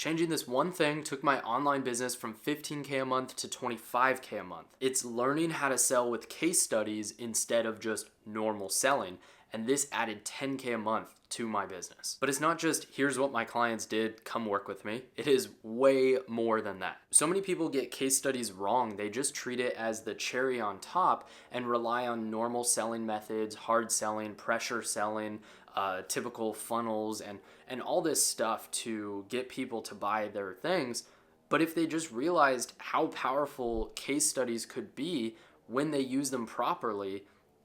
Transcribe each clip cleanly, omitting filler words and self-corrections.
Changing this one thing took my online business from 15K a month to 25K a month. It's learning how to sell with case studies instead of just normal selling. And this added 10K a month to my business. But it's not just, here's what my clients did, come work with me. It is way more than that. So many people get case studies wrong. They just treat it as the cherry on top and rely on normal selling methods, hard selling, pressure selling, typical funnels, and all this stuff to get people to buy their things. But if they just realized how powerful case studies could be when they use them properly,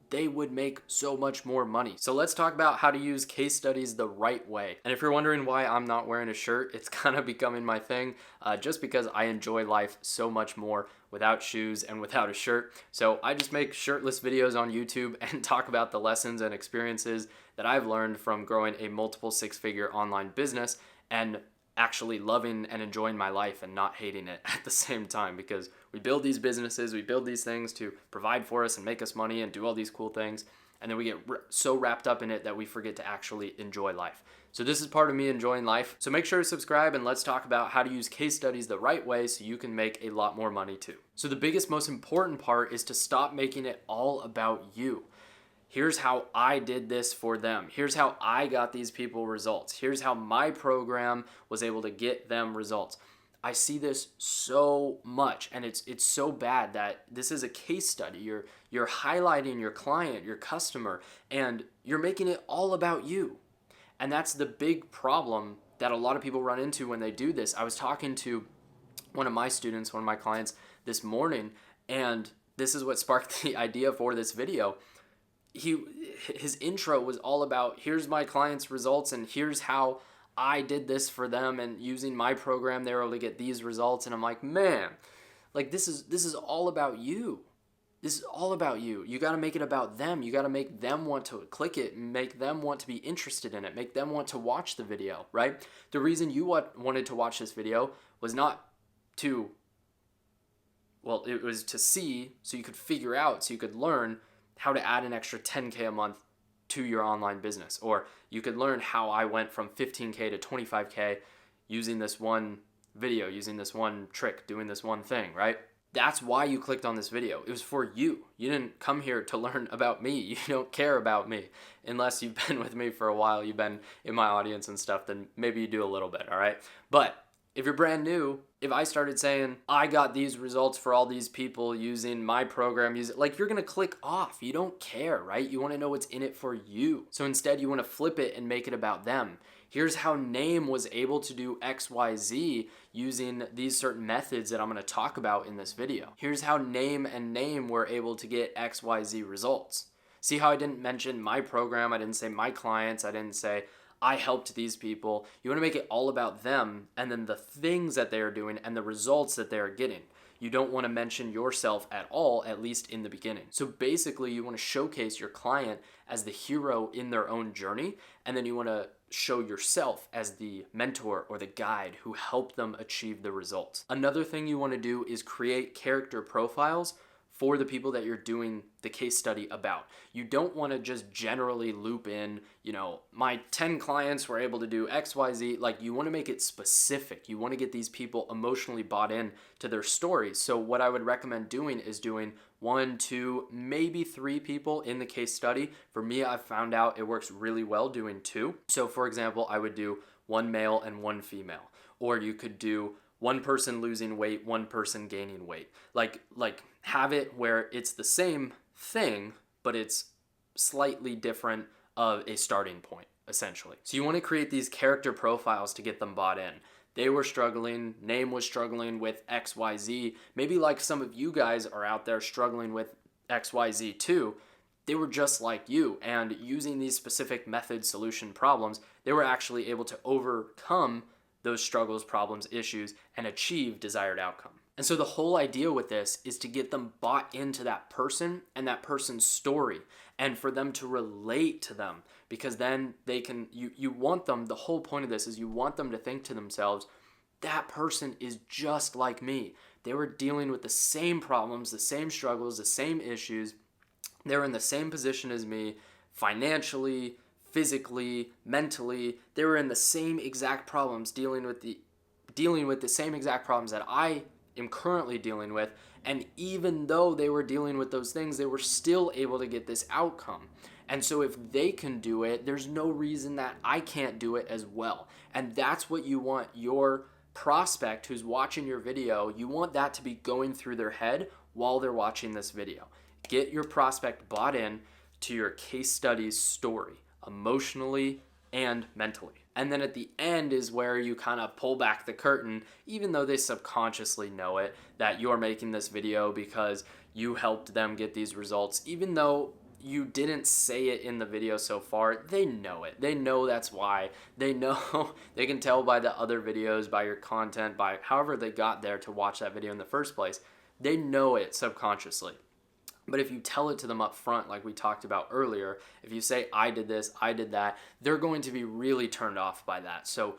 they would make so much more money. So let's talk about how to use case studies the right way. And if you're wondering why I'm not wearing a shirt, it's kind of becoming my thing just because I enjoy life so much more without shoes and without a shirt. So I just make shirtless videos on YouTube and talk about the lessons and experiences that I've learned from growing a multiple six-figure online business and actually loving and enjoying my life and not hating it at the same time, because we build these businesses, we build these things to provide for us and make us money and do all these cool things, and then we get so wrapped up in it that we forget to actually enjoy life. So this is part of me enjoying life. So make sure to subscribe and let's talk about how to use case studies the right way so you can make a lot more money too. So the biggest, most important part is to stop making it all about you. Here's how I did this for them. Here's how I got these people results. Here's how my program was able to get them results. I see this so much, and it's so bad that this is a case study. You're highlighting your client, your customer, and you're making it all about you. And that's the big problem that a lot of people run into when they do this. I was talking to one of my students, one of my clients this morning, and this is what sparked the idea for this video. His intro was all about, here's my clients' results and here's how I did this for them, and using my program they were able to get these results. And I'm like, man, like this is all about you. This is all about you. You got to make it about them. You got to make them want to click it, and make them want to be interested in it, make them want to watch the video, right? The reason you wanted to watch this video was not to, well, it was to see so you could figure out, so you could learn how to add an extra 10K a month to your online business. Or you could learn how I went from 15K to 25K using this one video, using this one trick, doing this one thing, right? That's why you clicked on this video. It was for you. You didn't come here to learn about me. You don't care about me. Unless you've been with me for a while, you've been in my audience and stuff, then maybe you do a little bit, all right? But if you're brand new, if I started saying, I got these results for all these people using my program, like, you're gonna click off. You don't care, right? You wanna know what's in it for you. So instead, you wanna flip it and make it about them. Here's how Name was able to do XYZ using these certain methods that I'm gonna talk about in this video. Here's how Name were able to get XYZ results. See how I didn't mention my program, I didn't say my clients, I didn't say I helped these people. You want to make it all about them and then the things that they are doing and the results that they are getting. You don't want to mention yourself at all, at least in the beginning. So basically, you want to showcase your client as the hero in their own journey, and then you want to show yourself as the mentor or the guide who helped them achieve the results. Another thing you want to do is create character profiles for the people that you're doing the case study about. You don't want to just generally loop in, my 10 clients were able to do XYZ. Like, you want to make it specific. You want to get these people emotionally bought in to their stories. So what I would recommend doing is doing 1, 2, maybe 3 people in the case study. For me, I've found out it works really well doing 2. So for example, I would do 1 male and 1 female. Or you could do 1 person losing weight, 1 person gaining weight. Like have it where it's the same thing, but it's slightly different of a starting point, essentially. So you want to create these character profiles to get them bought in. They were struggling, Name was struggling with XYZ. Maybe like some of you guys are out there struggling with XYZ too. They were just like you, and using these specific method solution problems, they were actually able to overcome those struggles, problems, issues, and achieve desired outcome. And so the whole idea with this is to get them bought into that person and that person's story, and for them to relate to them, because then they can, you want them, the whole point of this is you want them to think to themselves, that person is just like me. They were dealing with the same problems, the same struggles, the same issues. They were in the same position as me, financially, physically, mentally. They were in the same exact problems, dealing with the dealing with the same exact problems that I am currently dealing with. And even though they were dealing with those things, they were still able to get this outcome. And so if they can do it, there's no reason that I can't do it as well. And that's what you want your prospect who's watching your video, you want that to be going through their head while they're watching this video. Get your prospect bought in to your case study's story, emotionally and mentally. And then at the end is where you kind of pull back the curtain, even though they subconsciously know it, that you're making this video because you helped them get these results. Even though you didn't say it in the video so far, they know it. They know that's why. They know, they can tell by the other videos, by your content, by however they got there to watch that video in the first place. They know it subconsciously. But if you tell it to them up front, like we talked about earlier, if you say, I did this, I did that, they're going to be really turned off by that. So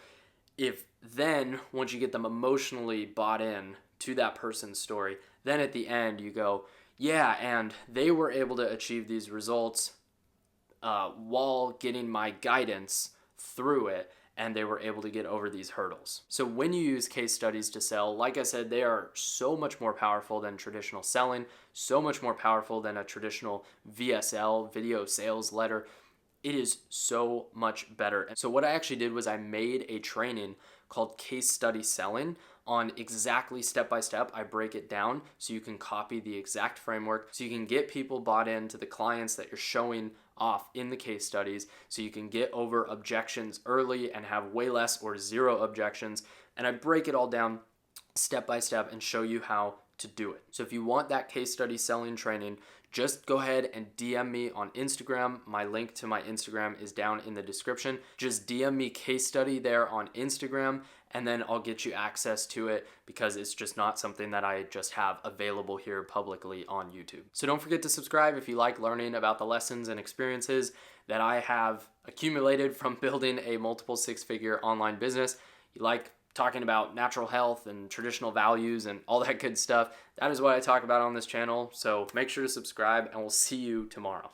if then, once you get them emotionally bought in to that person's story, then at the end you go, yeah, and they were able to achieve these results while getting my guidance through it, and they were able to get over these hurdles. So when you use case studies to sell, like I said, they are so much more powerful than traditional selling, so much more powerful than a traditional VSL, video sales letter. It is so much better. And so what I actually did was I made a training called Case Study Selling on exactly step-by-step. I break it down so you can copy the exact framework, so you can get people bought into the clients that you're showing off in the case studies, so you can get over objections early and have way less or zero objections. And I break it all down step by step and show you how to do it. So if you want that case study selling training, just go ahead and DM me on Instagram. My link to my Instagram is down in the description. Just DM me case study there on Instagram, and then I'll get you access to it, because it's just not something that I just have available here publicly on YouTube. So don't forget to subscribe if you like learning about the lessons and experiences that I have accumulated from building a multiple six-figure online business. You like talking about natural health and traditional values and all that good stuff. That is what I talk about on this channel. So make sure to subscribe, and we'll see you tomorrow.